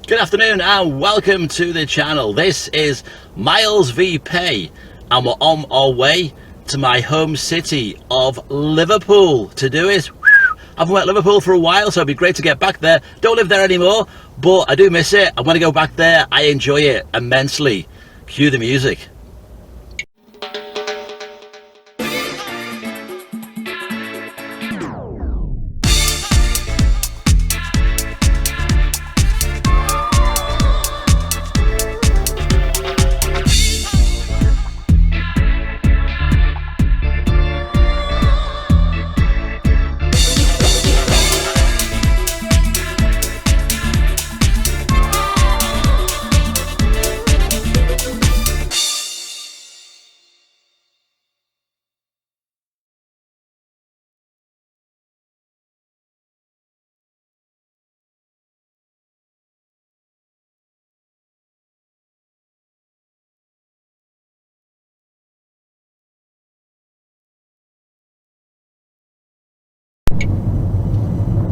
Good afternoon and welcome to the channel. This is Miles v Pay and we're on our way to my home city of Liverpool to do it. I haven't went to Liverpool for a while, so it'd be great to get back there. Don't live there anymore, but I do miss it. I'm going to go back there. I enjoy it immensely. Cue the music.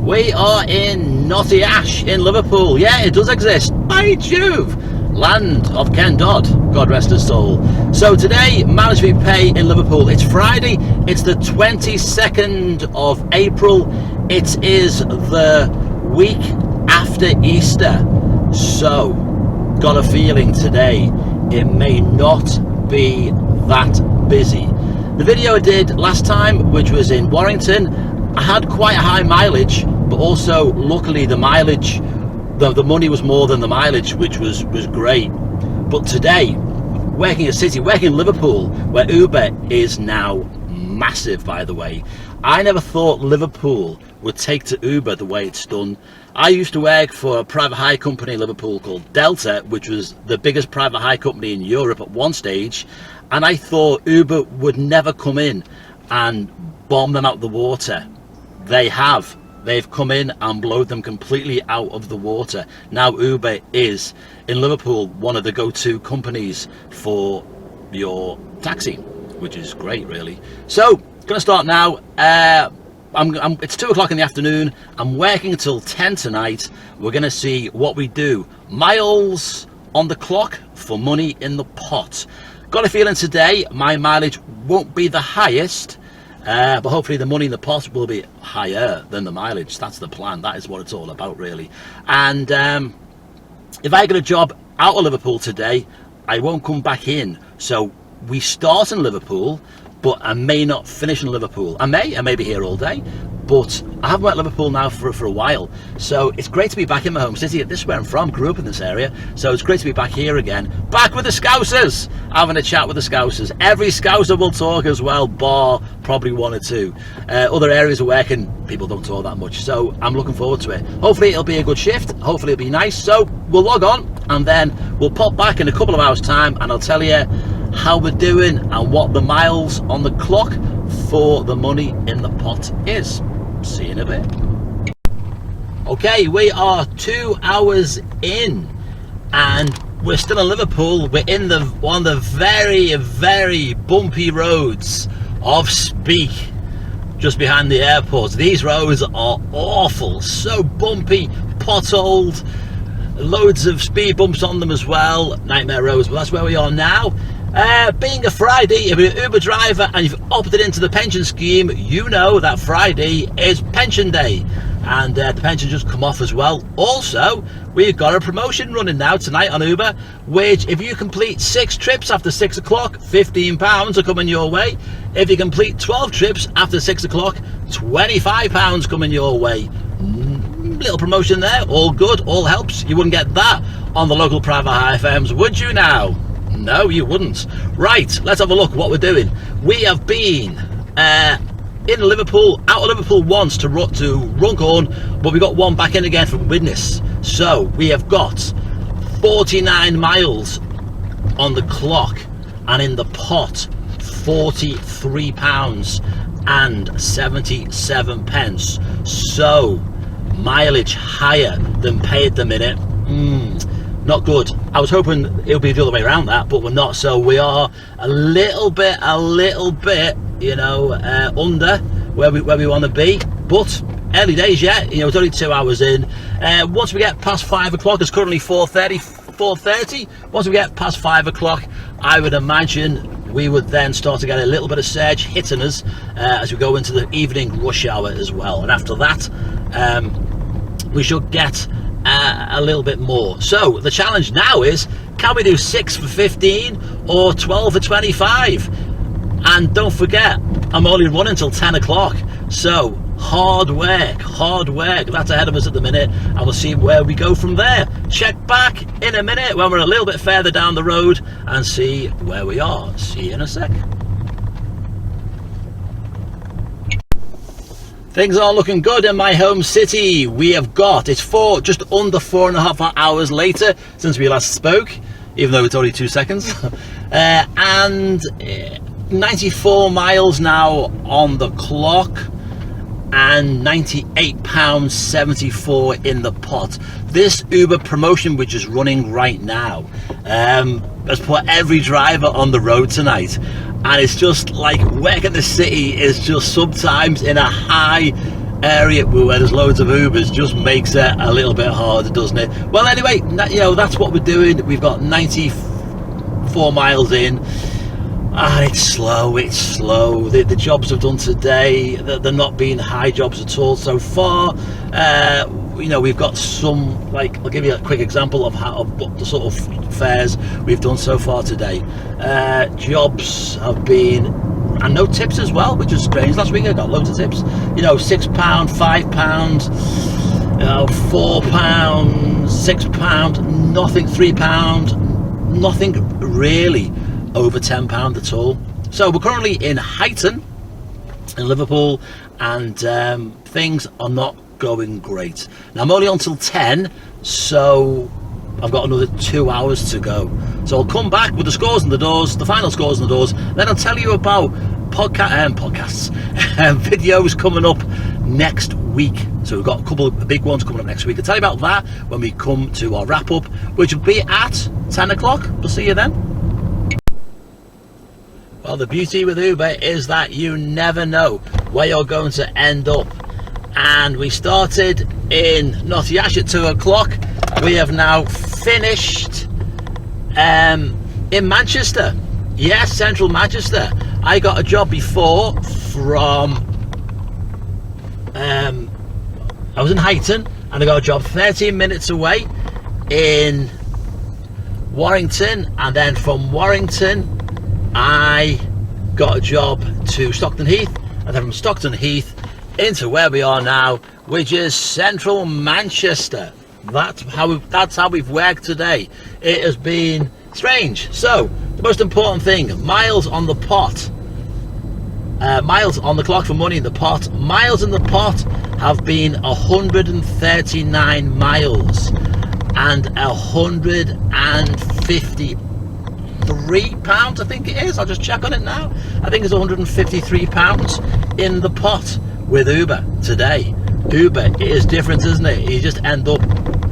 We are in Knotty Ash in Liverpool. Yeah, it does exist. By Jove! Land of Ken Dodd, God rest his soul. So today, Miles v Pay in Liverpool. It's Friday. It's the 22nd of April. It is the week after Easter. So, got a feeling today it may not be that busy. The video I did last time, which was in Warrington, I had quite a high mileage, but also luckily the mileage, the money was more than the mileage, which was great. But today, working in Liverpool, where Uber is now massive, by the way. I never thought Liverpool would take to Uber the way it's done. I used to work for a private hire company in Liverpool called Delta, which was the biggest private hire company in Europe at one stage, and I thought Uber would never come in and bomb them out of the water. They have. They've come in and blown them completely out of the water. Now Uber is, in Liverpool, one of the go-to companies for your taxi, which is great, really. So, going to start now. It's 2 o'clock in the afternoon. I'm working until 10 tonight. We're going to see what we do. Miles on the clock for money in the pot. Got a feeling today my mileage won't be the highest, but hopefully the money in the pot will be higher than the mileage. That's the plan. That is what it's all about, really. And if I get a job out of Liverpool today, I won't come back in. So we start in Liverpool, but I may not finish in Liverpool. I may be here all day, but I haven't been to Liverpool now for a while. So it's great to be back in my home city. This is where I'm from. Grew up in this area, so it's great to be back here again. Back with the Scousers, having a chat with the Scousers. Every Scouser will talk as well, bar probably 1 or 2. Other areas of working, people don't talk that much, so I'm looking forward to it. Hopefully it'll be a good shift. Hopefully it'll be nice. So we'll log on and then we'll pop back in a couple of hours time and I'll tell you how we're doing and what the miles on the clock for the money in the pot is. See you in a bit. Okay, we are 2 hours in and we're still in Liverpool. We're in one of the very, very bumpy roads of Speak, just behind the airport. These roads are awful, so bumpy, potholed, loads of speed bumps on them as well. Nightmare roads, but that's where we are now. Being a Friday, if you're an Uber driver and you've opted into the pension scheme, you know that Friday is pension day, and the pension just come off as well. Also, we've got a promotion running now tonight on Uber, which if you complete 6 trips after 6 o'clock, £15 are coming your way. If you complete 12 trips after 6 o'clock, £25 coming your way. Little promotion there, all good, all helps. You wouldn't get that on the local private hire firms, would you now? No, you wouldn't. Right, let's have a look at what we're doing. We have been in Liverpool, out of Liverpool once to Runcorn, but we got one back in again from Widnes. So we have got 49 miles on the clock and in the pot £43 and 77 pence. So mileage higher than pay at the minute. Not good. I was hoping it would be the other way around that, but we're not. So we are a little bit, you know, under where we want to be. But early days yet, it's only 2 hours in. Once we get past 5 o'clock, it's currently 4:30. Once we get past 5 o'clock, I would imagine we would then start to get a little bit of surge hitting us as we go into the evening rush hour as well. And after that, we should get a little bit more. So the challenge now is, can we do 6 for 15 or 12 for 25? And don't forget, I'm only running till 10 o'clock. So hard work. That's ahead of us at the minute, and we'll see where we go from there. Check back in a minute when we're a little bit further down the road and see where we are. See you in a sec. Things are looking good in my home city. We have got, it's just under 4.5 hours later since we last spoke, even though it's only 2 seconds. And 94 miles now on the clock, and £98.74 in the pot. This Uber promotion, which is running right now, has put every driver on the road tonight, and it's just like working the city is just sometimes in a high area where there's loads of Ubers, just makes it a little bit harder, doesn't it? Well, anyway, that's what we're doing. We've got 94 miles in. It's slow. The jobs I've done today, they're not being high jobs at all so far. We've got some, like, I'll give you a quick example of what the sort of fares we've done so far today. Jobs have been, and no tips as well, which is strange. Last week I got loads of tips. £6, £5, £4, £6, nothing, £3, nothing really over £10 at all. So we're currently in Huyton in Liverpool, and things are not going great. Now I'm only on till 10, so I've got another 2 hours to go. So I'll come back with the scores and the doors, the final scores and the doors. Then I'll tell you about podcasts, videos coming up next week. So we've got a couple of big ones coming up next week. I'll tell you about that when we come to our wrap up, which will be at 10 o'clock. We'll see you then. Well, the beauty with Uber is that you never know where you're going to end up. And we started in Notting Ash at 2 o'clock. We have now finished in Manchester. Yes, central Manchester. I got a job before from I was in Huyton, and I got a job 13 minutes away in Warrington, and then from Warrington I got a job to Stockton Heath, and then from Stockton Heath into where we are now, which is central Manchester. That's how we've worked today. It has been strange. So the most important thing, miles on the pot, miles on the clock for money in the pot. Miles in the pot have been 139 miles and £153, I think it is. I'll just check on it now. I think it's £153 in the pot with Uber today. Uber, it is different, isn't it? You just end up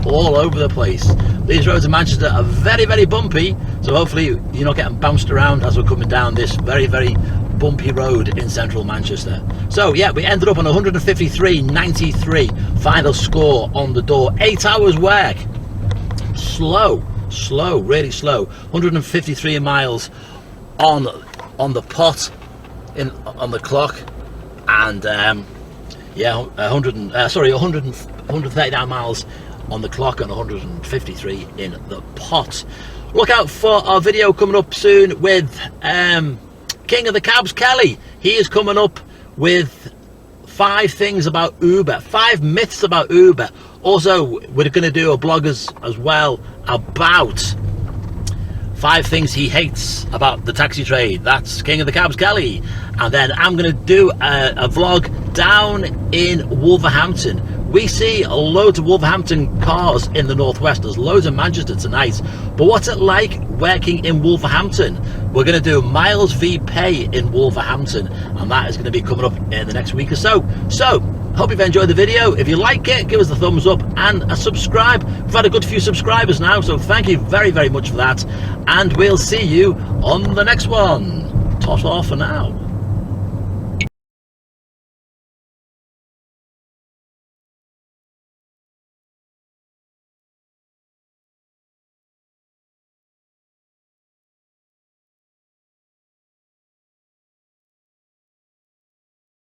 all over the place. These roads in Manchester are very, very bumpy, so hopefully you're not getting bounced around as we're coming down this very, very bumpy road in central Manchester. So yeah, we ended up on 153.93 final score on the door. 8 hours work. Slow, really slow. 153 miles on the pot on the clock, and 139 miles on the clock and 153 in the pot. Look out for our video coming up soon with King of the Cabs, Kelly. He is coming up with 5 things about Uber, 5 myths about Uber. Also, we're going to do a blog as well about 5 things he hates about the taxi trade. That's King of the Cabs, Kelly. And then I'm going to do a vlog down in Wolverhampton. We see loads of Wolverhampton cars in the northwest. There's loads in Manchester tonight. But what's it like working in Wolverhampton? We're going to do miles v pay in Wolverhampton, and that is going to be coming up in the next week or so. So, hope you've enjoyed the video. If you like it, give us a thumbs up and a subscribe. We've had a good few subscribers now, so thank you very, very much for that. And we'll see you on the next one. Ta-ta for now.